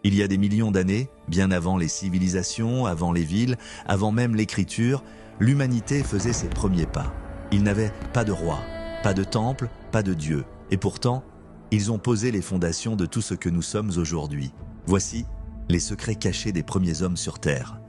Il y a des millions d'années, bien avant les civilisations, avant les villes, avant même l'écriture, l'humanité faisait ses premiers pas. Ils n'avaient pas de roi, pas de temple, pas de dieu. Et pourtant, ils ont posé les fondations de tout ce que nous sommes aujourd'hui. Voici les secrets cachés des premiers hommes sur Terre.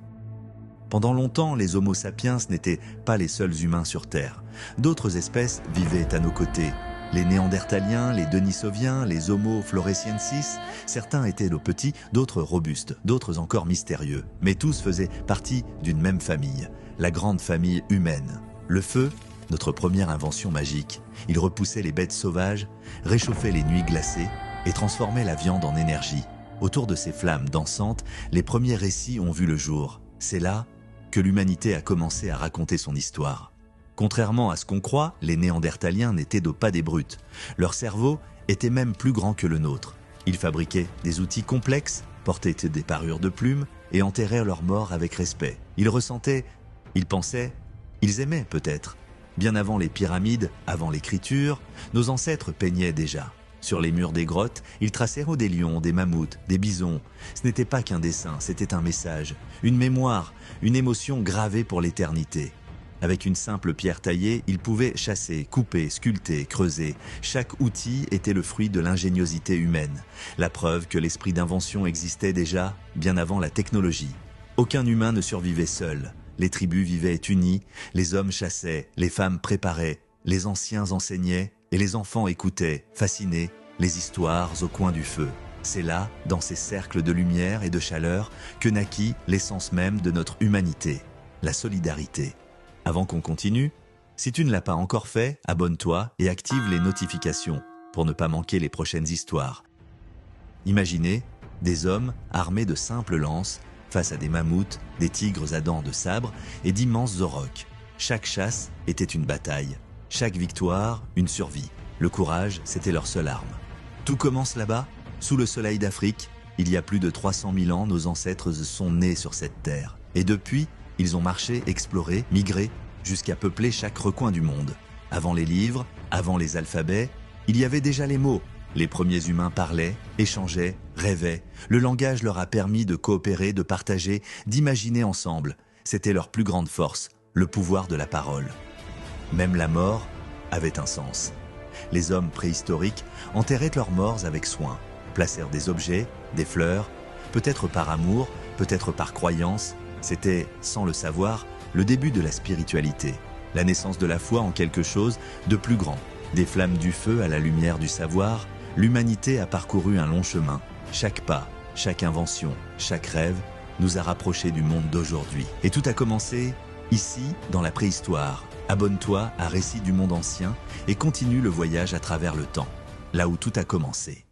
Pendant longtemps, les Homo sapiens n'étaient pas les seuls humains sur Terre. D'autres espèces vivaient à nos côtés. Les Néandertaliens, les Denisoviens, les Homo floresiensis, certains étaient nos petits, d'autres robustes, d'autres encore mystérieux. Mais tous faisaient partie d'une même famille, la grande famille humaine. Le feu, notre première invention magique. Il repoussait les bêtes sauvages, réchauffait les nuits glacées et transformait la viande en énergie. Autour de ces flammes dansantes, les premiers récits ont vu le jour. C'est là que l'humanité a commencé à raconter son histoire. Contrairement à ce qu'on croit, les Néandertaliens n'étaient pas des brutes. Leur cerveau était même plus grand que le nôtre. Ils fabriquaient des outils complexes, portaient des parures de plumes et enterraient leurs morts avec respect. Ils ressentaient, ils pensaient, ils aimaient peut-être. Bien avant les pyramides, avant l'écriture, nos ancêtres peignaient déjà. Sur les murs des grottes, ils tracèrent des lions, des mammouths, des bisons. Ce n'était pas qu'un dessin, c'était un message, une mémoire, une émotion gravée pour l'éternité. Avec une simple pierre taillée, ils pouvaient chasser, couper, sculpter, creuser. Chaque outil était le fruit de l'ingéniosité humaine. La preuve que l'esprit d'invention existait déjà bien avant la technologie. Aucun humain ne survivait seul. Les tribus vivaient unies, les hommes chassaient, les femmes préparaient, les anciens enseignaient et les enfants écoutaient, fascinés, les histoires au coin du feu. C'est là, dans ces cercles de lumière et de chaleur, que naquit l'essence même de notre humanité, la solidarité. Avant qu'on continue, si tu ne l'as pas encore fait, abonne-toi et active les notifications pour ne pas manquer les prochaines histoires. Imaginez des hommes armés de simples lances face à des mammouths, des tigres à dents de sabre et d'immenses aurochs. Chaque chasse était une bataille, chaque victoire une survie. Le courage, c'était leur seule arme. Tout commence là-bas, sous le soleil d'Afrique. Il y a plus de 300 000 ans, nos ancêtres sont nés sur cette terre. Et depuis, ils ont marché, exploré, migré, jusqu'à peupler chaque recoin du monde. Avant les livres, avant les alphabets, il y avait déjà les mots. Les premiers humains parlaient, échangeaient, rêvaient. Le langage leur a permis de coopérer, de partager, d'imaginer ensemble. C'était leur plus grande force, le pouvoir de la parole. Même la mort avait un sens. Les hommes préhistoriques enterraient leurs morts avec soin, placèrent des objets, des fleurs, peut-être par amour, peut-être par croyance. C'était, sans le savoir, le début de la spiritualité, la naissance de la foi en quelque chose de plus grand. Des flammes du feu à la lumière du savoir, l'humanité a parcouru un long chemin. Chaque pas, chaque invention, chaque rêve nous a rapprochés du monde d'aujourd'hui. Et tout a commencé ici, dans la préhistoire. Abonne-toi à Récits du monde ancien et continue le voyage à travers le temps, là où tout a commencé.